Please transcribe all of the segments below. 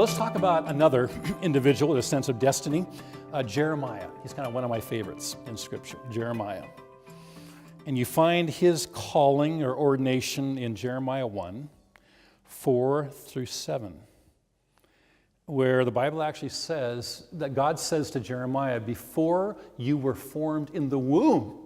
let's talk about another individual with a sense of destiny, Jeremiah. He's kind of one of my favorites in Scripture, Jeremiah. And you find his calling or ordination in Jeremiah 1, 4 through 7, where the Bible actually says that God says to Jeremiah, before you were formed in the womb,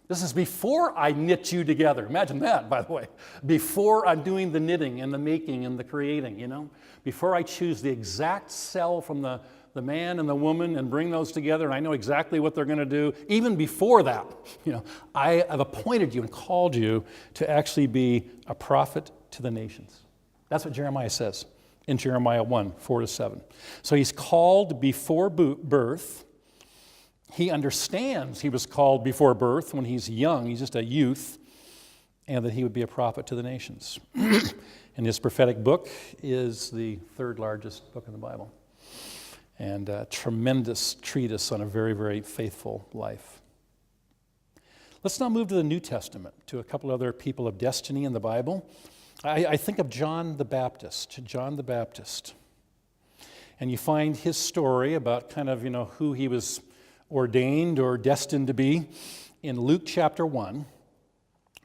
this is before I knit you together. Imagine that, by the way. Before I'm doing the knitting and the making and the creating, Before I choose the exact cell from the man and the woman and bring those together, and I know exactly what they're going to do. Even before that, I have appointed you and called you to actually be a prophet to the nations. That's what Jeremiah says in Jeremiah 1, 4 to 7. So he's called before birth. He understands he was called before birth when he's young, he's just a youth, and that he would be a prophet to the nations. And his prophetic book is the third largest book in the Bible, and a tremendous treatise on a very, very faithful life. Let's now move to the New Testament, to a couple other people of destiny in the Bible. I think of John the Baptist, and you find his story about kind of, who he was ordained or destined to be in Luke chapter 1,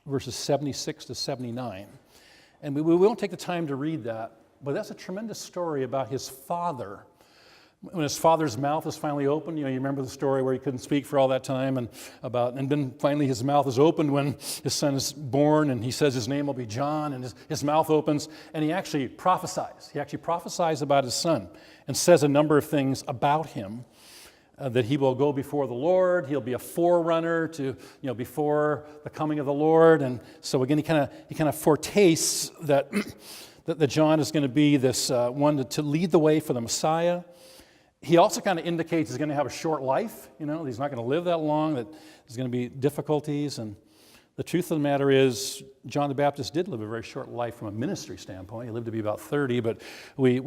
verses 76 to 79. And we won't take the time to read that, but that's a tremendous story about his father. When his father's mouth is finally opened, you remember the story where he couldn't speak for all that time, and then finally his mouth is opened when his son is born, and he says his name will be John, and his mouth opens, and he actually prophesies. He actually prophesies about his son and says a number of things about him. That he will go before the Lord, he'll be a forerunner to, before the coming of the Lord. And so again, he kind of foretastes that John is going to be this one to lead the way for the Messiah. He also kind of indicates he's going to have a short life, he's not going to live that long, that there's going to be difficulties. And the truth of the matter is, John the Baptist did live a very short life from a ministry standpoint. He lived to be about 30, but we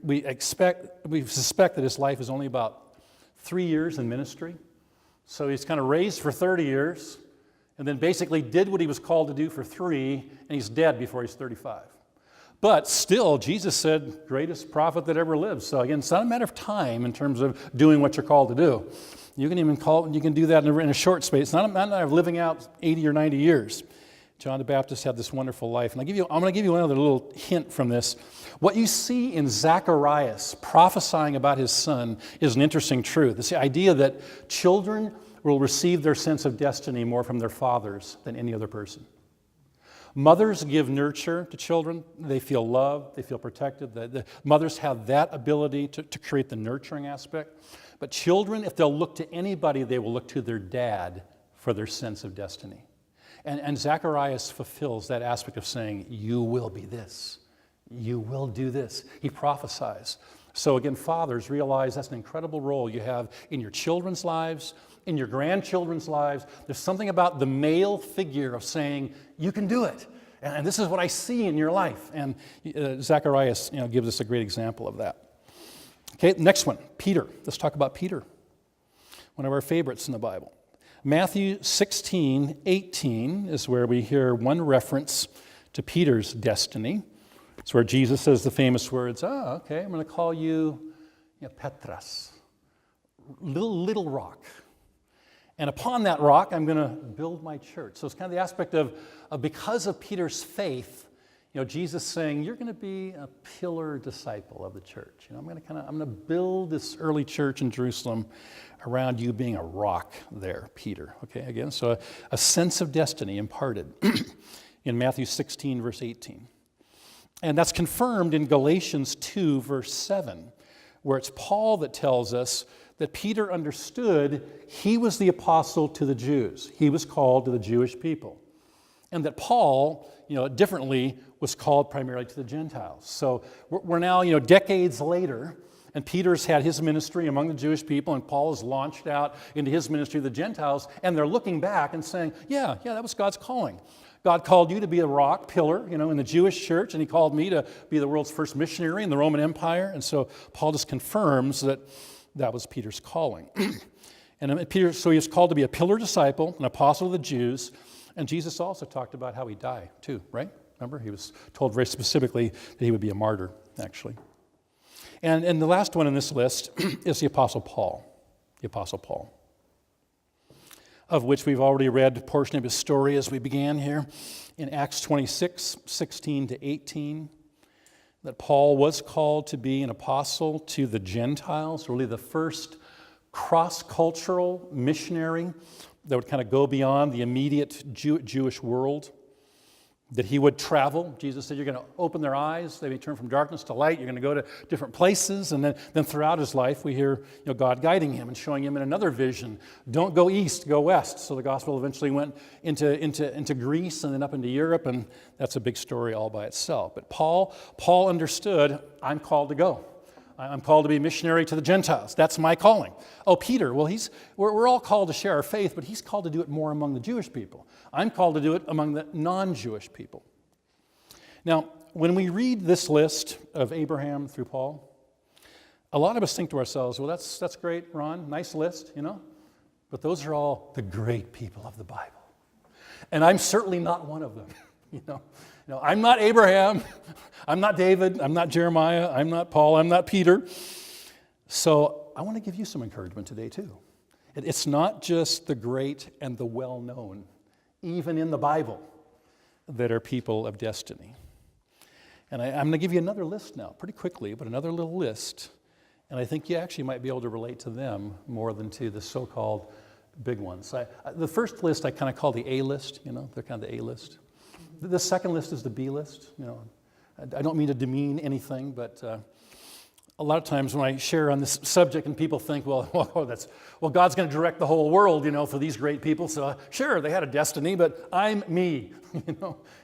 suspect that his life is only about 3 years in ministry. So he's kind of raised for 30 years and then basically did what he was called to do for 3, and he's dead before he's 35. But still, Jesus said, greatest prophet that ever lived. So again, it's not a matter of time in terms of doing what you're called to do. You can do that in a short space. It's not a matter of living out 80 or 90 years. John the Baptist had this wonderful life. And I'm going to give you another little hint from this. What you see in Zacharias prophesying about his son is an interesting truth. It's the idea that children will receive their sense of destiny more from their fathers than any other person. Mothers give nurture to children. They feel loved. They feel protected. The mothers have that ability to create the nurturing aspect. But children, if they'll look to anybody, they will look to their dad for their sense of destiny. And Zacharias fulfills that aspect of saying, you will be this. You will do this. He prophesies. So again, fathers, realize that's an incredible role you have in your children's lives, in your grandchildren's lives. There's something about the male figure of saying, you can do it. And this is what I see in your life. And Zacharias gives us a great example of that. Okay, next one, Peter. Let's talk about Peter, one of our favorites in the Bible. Matthew 16:18 is where we hear one reference to Peter's destiny. It's where Jesus says the famous words, I'm going to call you Petras, little rock. And upon that rock, I'm going to build my church. So it's kind of the aspect of because of Peter's faith, Jesus saying, you're going to be a pillar disciple of the church. I'm going to build this early church in Jerusalem around you being a rock there, Peter. Okay, again, so a sense of destiny imparted in Matthew 16, verse 18. And that's confirmed in Galatians 2, verse 7, where it's Paul that tells us that Peter understood he was the apostle to the Jews. He was called to the Jewish people. And that Paul, differently, was called primarily to the Gentiles. So we're now, decades later, and Peter's had his ministry among the Jewish people, and Paul has launched out into his ministry to the Gentiles, and they're looking back and saying, yeah, that was God's calling. God called you to be a rock pillar, in the Jewish church, and he called me to be the world's first missionary in the Roman Empire. And so Paul just confirms that was Peter's calling. And Peter, so he was called to be a pillar disciple, an apostle of the Jews. And Jesus also talked about how he'd die too, right? Remember, he was told very specifically that he would be a martyr, actually. And the last one in this list is the Apostle Paul. The Apostle Paul, of which we've already read a portion of his story as we began here in Acts 26, 16 to 18, that Paul was called to be an apostle to the Gentiles, really the first cross-cultural missionary that would kind of go beyond the immediate Jewish world, that he would travel. Jesus said, you're going to open their eyes. They may turn from darkness to light. You're going to go to different places. And then throughout his life, we hear God guiding him and showing him in another vision, don't go east, go west. So the gospel eventually went into Greece and then up into Europe, and that's a big story all by itself. But Paul understood, I'm called to go. I'm called to be a missionary to the Gentiles. That's my calling. Oh, Peter, well, we're all called to share our faith, but he's called to do it more among the Jewish people. I'm called to do it among the non-Jewish people. Now, when we read this list of Abraham through Paul, a lot of us think to ourselves, well, that's great, Ron, nice list, but those are all the great people of the Bible. And I'm certainly not one of them, I'm not Abraham, I'm not David, I'm not Jeremiah, I'm not Paul, I'm not Peter. So I want to give you some encouragement today too. It's not just the great and the well-known, even in the Bible, that are people of destiny. And I'm going to give you another list now, pretty quickly, but another little list. And I think you actually might be able to relate to them more than to the so-called big ones. The first list I kind of call the A list, they're kind of the A list. The second list is the B list. I don't mean to demean anything, but a lot of times when I share on this subject and people think, well, God's going to direct the whole world, for these great people. So sure, they had a destiny, but I'm me,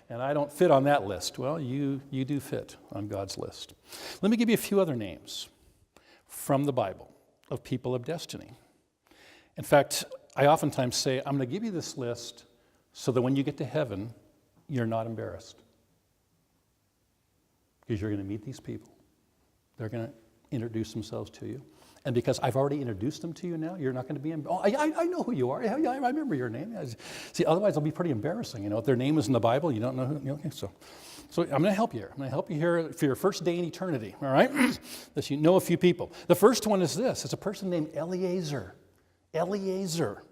and I don't fit on that list. Well, you do fit on God's list. Let me give you a few other names from the Bible of people of destiny. In fact, I oftentimes say, I'm going to give you this list so that when you get to heaven, you're not embarrassed. Because you're going to meet these people. They're going to introduce themselves to you. And because I've already introduced them to you now, you're not going to be embarrassed. I know who you are. I remember your name. See, otherwise it'll be pretty embarrassing. If their name is in the Bible, you don't know who. Okay, so I'm going to help you here. I'm going to help you here for your first day in eternity, all right? That you know a few people. The first one is this. It's a person named Eliezer. Eliezer.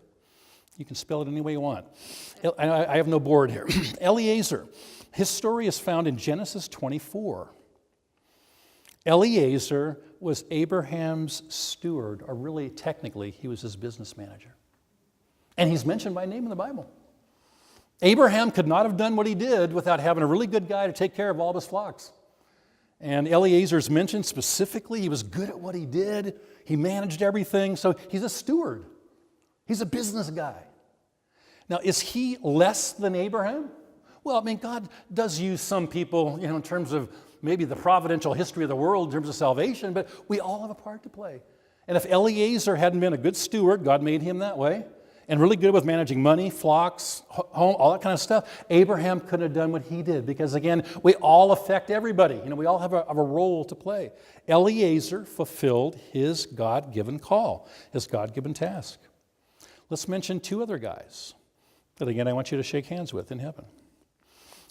You can spell it any way you want. I have no board here. Eliezer. His story is found in Genesis 24. Eliezer was Abraham's steward, or really technically, he was his business manager. And he's mentioned by name in the Bible. Abraham could not have done what he did without having a really good guy to take care of all of his flocks. And Eliezer is mentioned specifically. He was good at what he did. He managed everything. So he's a steward. He's a business guy. Now, is he less than Abraham? Well, God does use some people, in terms of maybe the providential history of the world in terms of salvation, but we all have a part to play. And if Eliezer hadn't been a good steward, God made him that way, and really good with managing money, flocks, home, all that kind of stuff, Abraham couldn't have done what he did because, again, we all affect everybody. We all have a role to play. Eliezer fulfilled his God-given call, his God-given task. Let's mention two other guys that, again, I want you to shake hands with in heaven.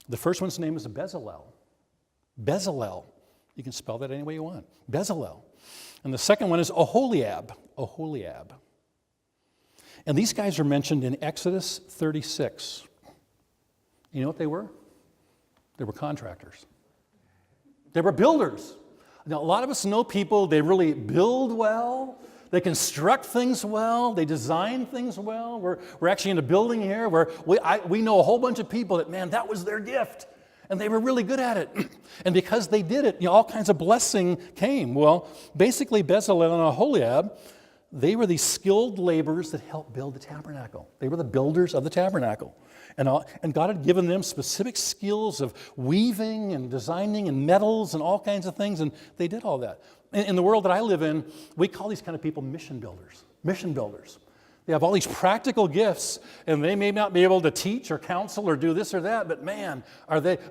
The first one's name is Bezalel. Bezalel. You can spell that any way you want. Bezalel. And the second one is Oholiab. Oholiab. And these guys are mentioned in Exodus 36. You know what they were? They were contractors. They were builders. Now, a lot of us know people, they really build well. They construct things well. They design things well. We're actually in a building here where we know a whole bunch of people that, that was their gift. And they were really good at it. And because they did it, all kinds of blessing came. Well, basically, Bezalel and Oholiab, they were these skilled laborers that helped build the tabernacle. They were the builders of the tabernacle. And God had given them specific skills of weaving and designing and metals and all kinds of things, and they did all that. In the world that I live in, we call these kind of people mission builders. Mission builders. They have all these practical gifts, and they may not be able to teach or counsel or do this or that, but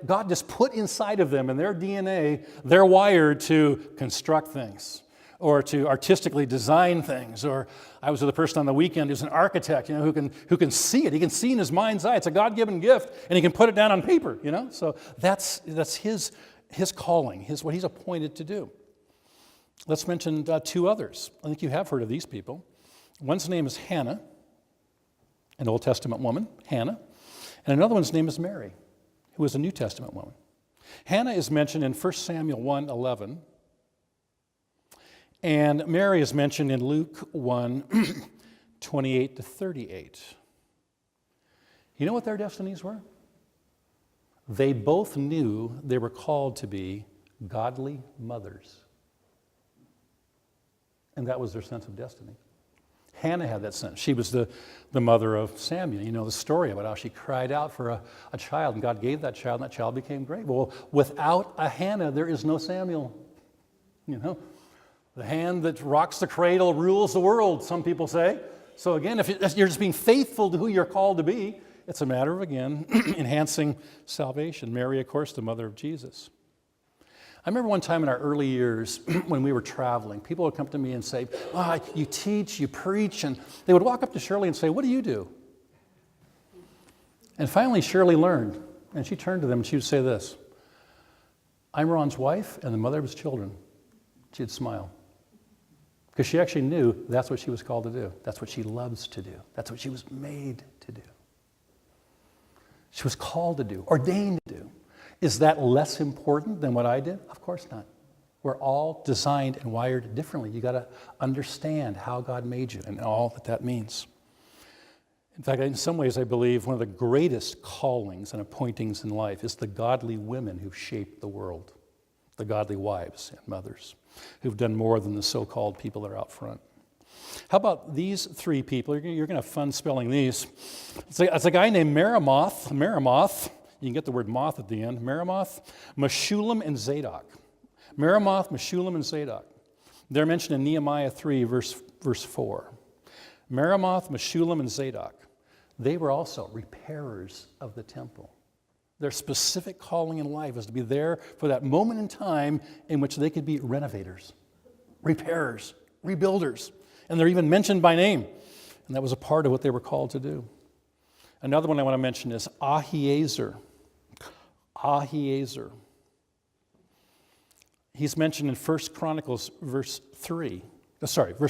God just put inside of them, in their DNA, they're wired to construct things or to artistically design things. Or I was with a person on the weekend who's an architect, who can see it. He can see in his mind's eye. It's a God-given gift, and he can put it down on paper, So that's his calling, what he's appointed to do. Let's mention two others. I think you have heard of these people. One's name is Hannah, an Old Testament woman, Hannah. And another one's name is Mary, who was a New Testament woman. Hannah is mentioned in 1 Samuel 1:11, and Mary is mentioned in Luke 1:28 to 38. You know what their destinies were? They both knew they were called to be godly mothers. And that was their sense of destiny. Hannah had that sense. She was the mother of Samuel. You know the story about how she cried out for a child, and God gave that child, and that child became great. Well, without a Hannah, there is no Samuel. You know, the hand that rocks the cradle rules the world, some people say. So again, if you're just being faithful to who you're called to be, it's a matter of, again, enhancing salvation. Mary, of course, the mother of Jesus. I remember one time in our early years when we were traveling, people would come to me and say, you teach, you preach, and they would walk up to Shirley and say, what do you do? And finally, Shirley learned, and she turned to them and she would say this, I'm Ron's wife and the mother of his children. She'd smile. Because she actually knew that's what she was called to do. That's what she loves to do. That's what she was made to do. She was called to do, ordained to do. Is that less important than what I did? Of course not. We're all designed and wired differently. You got to understand how God made you and all that that means. In fact, in some ways, I believe one of the greatest callings and appointings in life is the godly women who've shaped the world, the godly wives and mothers who've done more than the so-called people that are out front. How about these three people? You're going to have fun spelling these. It's a guy named Meremoth. You can get the word moth at the end. Meremoth, Meshullam, and Zadok. Meremoth, Meshullam, and Zadok. They're mentioned in Nehemiah 3, verse 4. Meremoth, Meshullam, and Zadok. They were also repairers of the temple. Their specific calling in life is to be there for that moment in time in which they could be renovators, repairers, rebuilders. And they're even mentioned by name. And that was a part of what they were called to do. Another one I want to mention is Ahiezer. Ahiezer. He's mentioned in 1 Chronicles 12:3. 1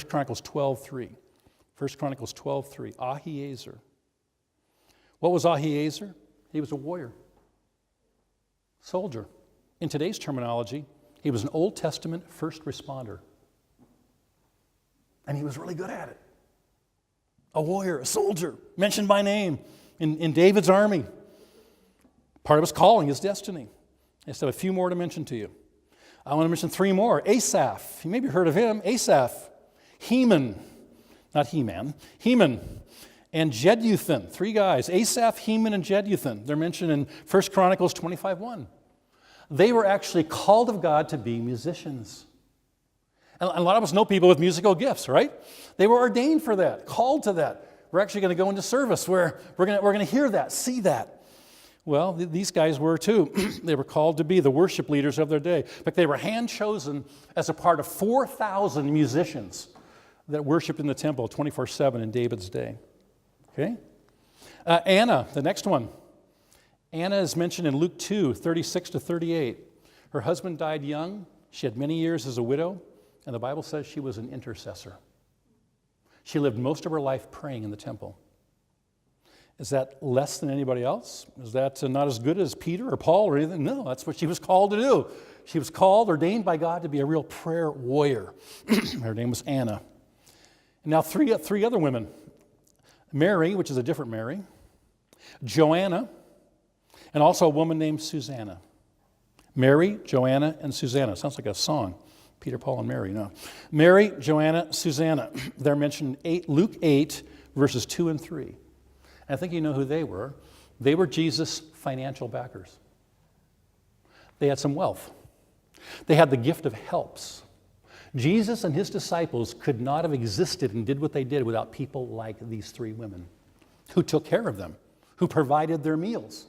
Chronicles 12:3. Ahiezer. What was Ahiezer? He was a warrior. Soldier. In today's terminology, he was an Old Testament first responder. And he was really good at it. A warrior, a soldier, mentioned by name in David's army. Part of his calling, his destiny. I just have a few more to mention to you. I want to mention three more. Asaph, you maybe heard of him. Asaph, Heman, not He-Man, Heman, and Jeduthun. Three guys, Asaph, Heman, and Jeduthun. They're mentioned in 1 Chronicles 25:1. They were actually called of God to be musicians. And a lot of us know people with musical gifts, right? They were ordained for that, called to that. We're actually going to go into service where we're going to hear that, see that. Well, these guys were too. They were called to be the worship leaders of their day. But they were hand-chosen as a part of 4,000 musicians that worshiped in the temple 24/7 in David's day. Okay? Anna, the next one. Anna is mentioned in Luke 2:36 to 38. Her husband died young. She had many years as a widow. And the Bible says she was an intercessor. She lived most of her life praying in the temple. Is that less than anybody else? Is that not as good as Peter or Paul or anything? No, that's what she was called to do. She was called, ordained by God to be a real prayer warrior. Her name was Anna. And now three other women. Mary, which is a different Mary. Joanna, and also a woman named Susanna. Mary, Joanna, and Susanna. Sounds like a song. Peter, Paul, and Mary, no. Mary, Joanna, Susanna. They're mentioned in Luke 8, verses 2 and 3. And I think you know who they were. They were Jesus' financial backers. They had some wealth. They had the gift of helps. Jesus and his disciples could not have existed and did what they did without people like these three women who took care of them, who provided their meals.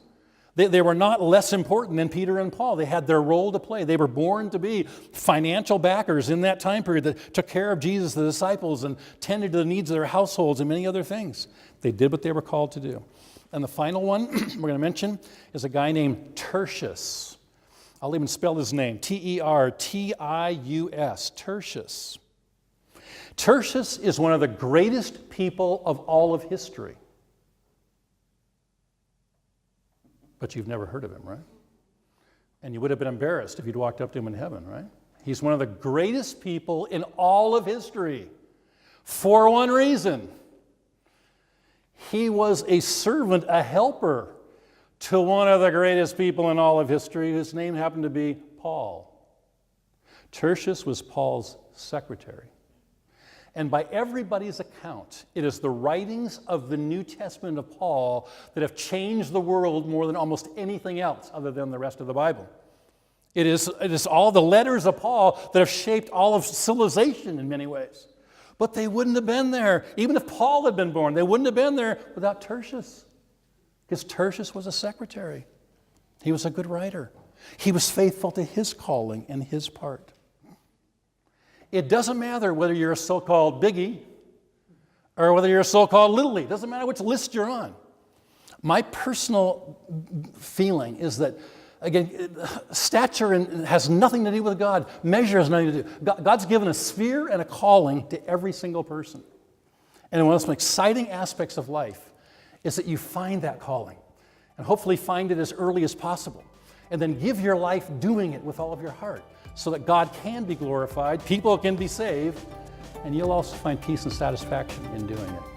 They were not less important than Peter and Paul. They had their role to play. They were born to be financial backers in that time period that took care of Jesus, the disciples, and tended to the needs of their households and many other things. They did what they were called to do. And the final one we're going to mention is a guy named Tertius. I'll even spell his name, Tertius, Tertius. Tertius is one of the greatest people of all of history. But you've never heard of him, right? And you would have been embarrassed if you'd walked up to him in heaven, right? He's one of the greatest people in all of history for one reason. He was a servant, a helper to one of the greatest people in all of history, whose name happened to be Paul. Tertius was Paul's secretary. And by everybody's account, it is the writings of the New Testament of Paul that have changed the world more than almost anything else other than the rest of the Bible. It is all the letters of Paul that have shaped all of civilization in many ways. But they wouldn't have been there, even if Paul had been born, they wouldn't have been there without Tertius. Because Tertius was a secretary. He was a good writer. He was faithful to his calling and his part. It doesn't matter whether you're a so-called biggie or whether you're a so-called little league. It doesn't matter which list you're on. My personal feeling is that, again, stature has nothing to do with God. Measure has nothing to do. God's given a sphere and a calling to every single person. And one of the most exciting aspects of life is that you find that calling and hopefully find it as early as possible. And then give your life doing it with all of your heart so that God can be glorified, people can be saved, and you'll also find peace and satisfaction in doing it.